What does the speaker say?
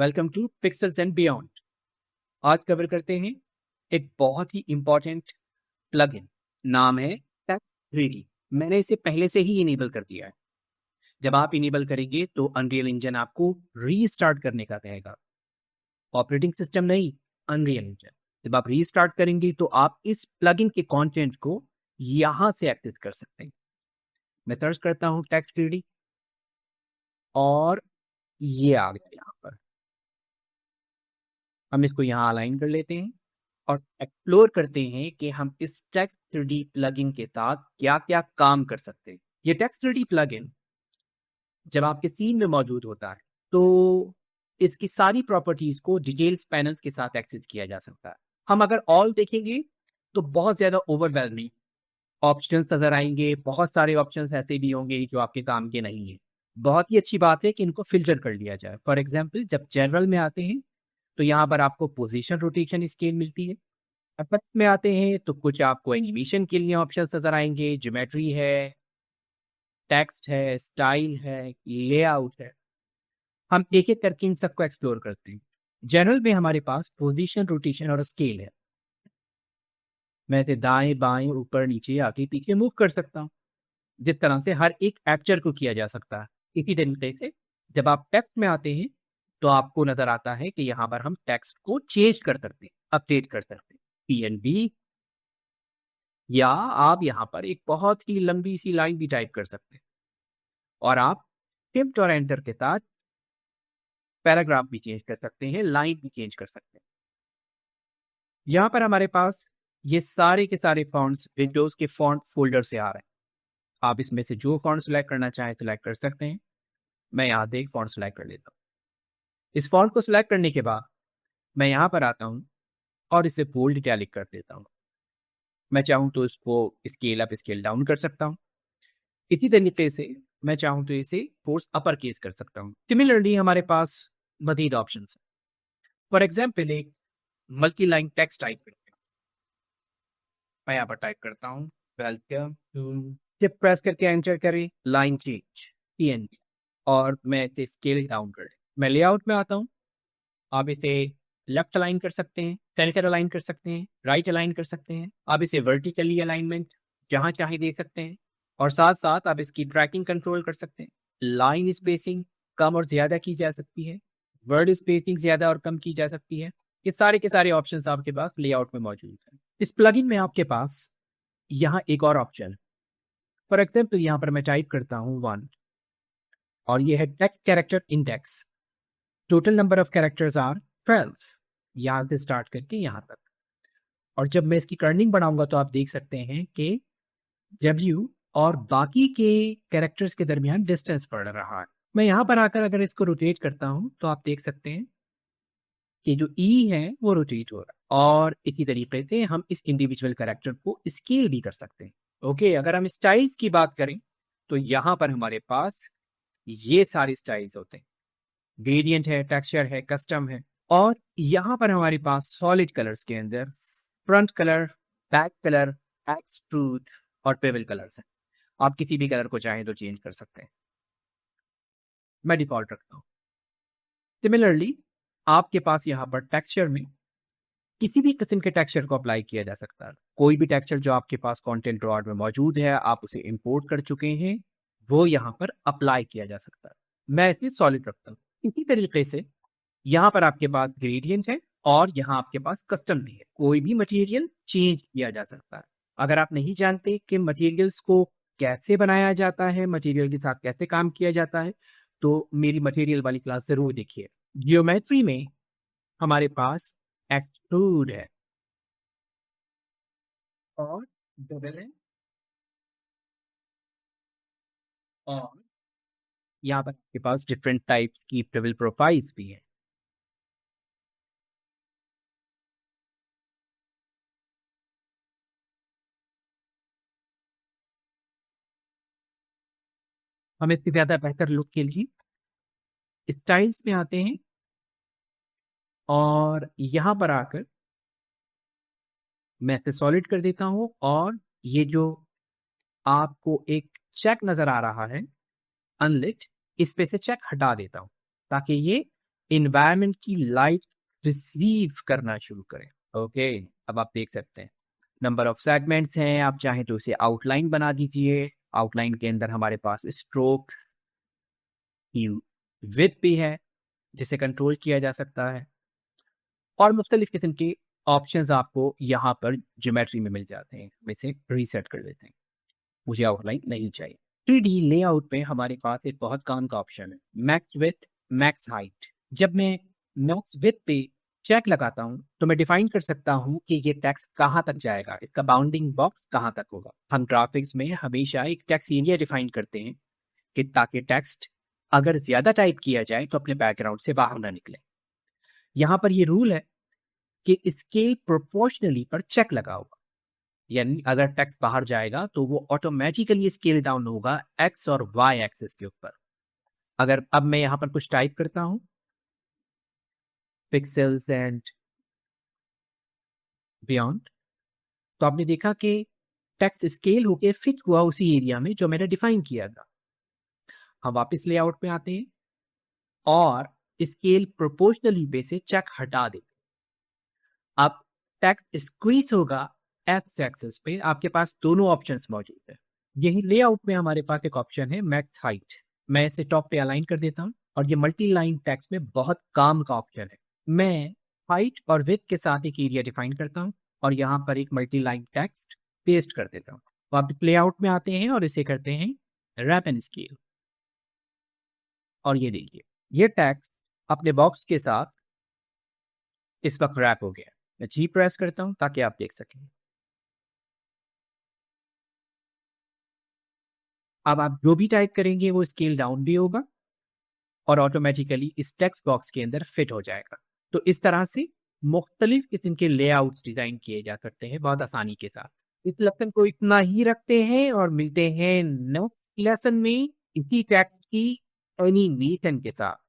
Welcome to pixels and beyond. आज cover करते हैं एक बहुत ही इंपॉर्टेंट प्लगइन, नाम है टेक्स्ट 3D। मैंने इसे पहले से ही इनेबल कर दिया है। जब आप इनेबल करेंगे तो अनरियल इंजन आपको रीस्टार्ट करने का कहेगा, ऑपरेटिंग सिस्टम नहीं, अनरियल इंजन। जब आप रीस्टार्ट करेंगे तो आप इस प्लगइन के कंटेंट को यहां से एक्सेस कर सकते हैं। मैं सर्च करता हूं टेक्स्ट 3D और ये आ गया यहाँ पर। हम इसको यहाँ अलाइन कर लेते हैं और एक्सप्लोर करते हैं कि हम इस टेक्स्ट 3D प्लगइन के साथ क्या क्या काम कर सकते हैं। ये टेक्स्ट 3D प्लगइन जब आपके सीन में मौजूद होता है तो इसकी सारी प्रॉपर्टीज को डिटेल्स पैनल्स के साथ एक्सेस किया जा सकता है। हम अगर ऑल देखेंगे तो बहुत ज़्यादा ओवरवेलमिंग ऑप्शंस नजर आएंगे। बहुत सारे ऑप्शंस ऐसे भी होंगे जो आपके काम के नहीं है। बहुत ही अच्छी बात है कि इनको फिल्टर कर लिया जाए। फॉर एग्जाम्पल, जब जनरल में आते हैं तो यहाँ पर आपको पोजीशन रोटेशन स्केल मिलती है। इफेक्ट में आते हैं तो कुछ आपको एनिमेशन के लिए ऑप्शंस नजर आएंगे, ज्योमेट्री है, टेक्स्ट है, स्टाइल है, लेआउट है। हम एक एक करके इन सबको एक्सप्लोर करते हैं। जनरल में हमारे पास पोजीशन, रोटेशन और स्केल है। मैं इसे दाएं बाएं ऊपर नीचे आगे पीछे मूव कर सकता हूँ, जिस तरह से हर एक एक्चर को किया जा सकता है। इसी तरीके से जब आप टेक्स्ट में आते हैं तो आपको नजर आता है कि यहाँ पर हम टेक्स्ट को चेंज कर सकते हैं, अपडेट कर सकते हैं, PNB, या आप यहाँ पर एक बहुत ही लंबी सी लाइन भी टाइप कर सकते हैं और आप शिफ्ट और एंटर के साथ पैराग्राफ भी चेंज कर सकते हैं, लाइन भी चेंज कर सकते हैं। यहाँ पर हमारे पास ये सारे के सारे फॉन्ट्स विंडोज के फॉन्ट फोल्डर से आ रहे हैं। आप इसमें से जो फॉन्ट सिलेक्ट करना चाहें सिलेक्ट कर सकते हैं। मैं यहाँ से एक फॉन्ट सिलेक्ट कर लेता हूँ। इस फॉन्ट को सिलेक्ट करने के बाद मैं यहाँ पर आता हूँ और इसे बोल्ड इटैलिक कर देता हूँ। मैं चाहूँ तो इसको स्केल अप स्केल डाउन कर सकता हूँ। इसी तरीके से मैं चाहूँ तो इसे फोर्स अपर केस कर सकता हूँ। सिमिलरली हमारे पास मजीद ऑप्शन है। फॉर एग्जाम्पल, एक मल्टी लाइन टेक्स्ट टाइप करते हैं। मैं यहाँ पर टाइप करता हूँ वेलकम टू, जब प्रेस करके एंटर करें लाइन चेंज PNB और मैं इसे स्केल डाउन कर, मैं लेआउट में आता हूँ। आप इसे लेफ्ट अलाइन कर सकते हैं, सेंटर अलाइन कर सकते हैं, राइट अलाइन कर सकते हैं। आप इसे वर्टिकली अलाइनमेंट जहां चाहे दे सकते हैं और साथ साथ आप इसकी ट्रैकिंग कंट्रोल कर सकते हैं। लाइन स्पेसिंग कम और ज्यादा की जा सकती है, वर्ड स्पेसिंग ज्यादा और कम की जा सकती है। ये सारे के सारे ऑप्शंस आपके पास लेआउट में मौजूद हैं। इस प्लगइन में आपके पास यहाँ एक और ऑप्शन, फॉर एग्जाम्पल यहाँ पर मैं टाइप करता हूँ 1 और ये है text character index. Total number of characters are 12, यहाँ से स्टार्ट करके यहाँ तक। और जब मैं इसकी कर्निंग बढ़ाऊंगा तो आप देख सकते हैं कि W और बाकी के कैरेक्टर्स के दरमियान डिस्टेंस बढ़ रहा है। मैं यहाँ पर आकर अगर इसको रोटेट करता हूँ तो आप देख सकते हैं कि जो E है वो रोटेट हो रहा है। और इसी तरीके से हम इस इंडिविजुअल कैरेक्टर को स्केल भी कर सकते हैं। ओके, अगर हम स्टाइल्स की बात करें तो यहाँ पर हमारे पास ये सारे स्टाइल्स होते हैं। ग्रेडियंट है, टेक्सचर है, कस्टम है। और यहाँ पर हमारे पास सॉलिड कलर्स के अंदर front colour, back colour, extrude और पेवल कलर्स हैं। आप किसी भी कलर को चाहें तो चेंज कर सकते हैं। मैं डिफॉल्ट रखता हूँ। सिमिलरली आपके पास यहाँ पर टेक्सचर में किसी भी किस्म के टेक्सचर को अप्लाई किया जा सकता है। कोई भी टेक्सचर जो आपके पास कंटेंट ड्रॉअर में मौजूद है, आप उसे इंपोर्ट कर चुके हैं, वो यहाँ पर अप्लाई किया जा सकता है। मैं इसे सॉलिड रखता हूँ। इसी तरीके से यहाँ पर आपके पास ग्रेडियंट है और यहाँ आपके पास कस्टम भी है। कोई भी मटेरियल चेंज किया जा सकता है। अगर आप नहीं जानते कि मटेरियल्स को कैसे बनाया जाता है, मटेरियल के साथ कैसे काम किया जाता है, तो मेरी मटेरियल वाली क्लास जरूर देखिए। जियोमेट्री में हमारे पास एक्सट्रूड है और डबल है और यहाँ पर आपके पास डिफरेंट टाइप्स की टेबल प्रोफाइल्स भी है। हम इससे ज्यादा बेहतर लुक के लिए स्टाइल्स में आते हैं और यहाँ पर आकर मैं इसे सॉलिड कर देता हूँ और ये जो आपको एक चेक नजर आ रहा है अनलिट, इस पे से चेक हटा देता हूँ ताकि ये इन्वायरमेंट की लाइट रिसीव करना शुरू करें। ओके, अब आप देख सकते हैं नंबर ऑफ सेगमेंट्स हैं, आप चाहें तो इसे आउटलाइन बना दीजिए। आउटलाइन के अंदर हमारे पास स्ट्रोक की विड्थ भी है जिसे कंट्रोल किया जा सकता है, और मुख्तलिफ किस्म के ऑप्शंस आपको यहाँ पर ज्योमेट्री में मिल जाते हैं। हम इसे रीसेट कर देते हैं, मुझे आउटलाइन नहीं चाहिए। 3D लेआउट में हमारे पास एक बहुत काम का ऑप्शन है, मैक्स विड्थ मैक्स हाइट। जब मैं मैक्स विड्थ पे चेक लगाता हूँ तो मैं डिफाइन कर सकता हूँ कि ये टेक्स्ट कहाँ तक जाएगा, इसका बाउंडिंग बॉक्स कहाँ तक होगा। हम ग्राफिक्स में हमेशा एक टेक्स्ट एरिया डिफाइन करते हैं कि ताकि टेक्स्ट अगर ज्यादा टाइप किया जाए तो अपने बैकग्राउंड से बाहर ना निकले। यहाँ पर ये रूल है कि स्केल प्रोपोर्शनली पर चेक लगा होगा, यानी अगर टेक्स्ट बाहर जाएगा तो वो ऑटोमेटिकली स्केल डाउन होगा एक्स और वाई एक्सिस के ऊपर। अगर अब मैं यहाँ पर कुछ टाइप करता हूँ, पिक्सेल्स एंड बियॉन्ड, तो आपने देखा कि टेक्स्ट स्केल होके फिट हुआ उसी एरिया में जो मैंने डिफाइन किया था। हम वापस लेआउट पे आते हैं और स्केल प्रोपोर्शनली पे से चेक हटा देते हैं। अब टेक्स्ट स्क्वीज होगा एक्स एक्सिस पे, आपके पास दोनों ऑप्शंस मौजूद है। यही लेआउट में हमारे पास एक ऑप्शन है मैक्स हाइट, मैं इसे टॉप पे अलाइन कर देता हूँ और ये मल्टी लाइन टेक्स्ट में बहुत काम का ऑप्शन है। मैं हाइट और विड्थ के साथ एक एरिया डिफाइन करता हूँ और यहाँ पर एक मल्टी लाइन टेक्स्ट पेस्ट कर देता हूँ। वापस लेआउट में आते हैं और इसे करते हैं रैप एंड स्केल, और ये देखिए ये टेक्स्ट अपने बॉक्स के साथ इस वक्त रैप हो गया। मैं जी प्रेस करता हूं ताकि आप देख सकें। अब आप जो भी टाइप करेंगे वो स्केल डाउन भी होगा और ऑटोमेटिकली इस टेक्स्ट बॉक्स के अंदर फिट हो जाएगा। तो इस तरह से मुख्तलिफ किस्म के लेआउट्स डिजाइन किए जा सकते हैं बहुत आसानी के साथ। इस लेसन को इतना ही रखते हैं और मिलते हैं नेक्स्ट लेसन में इसी टेक्स्ट की एनिमेशन के साथ।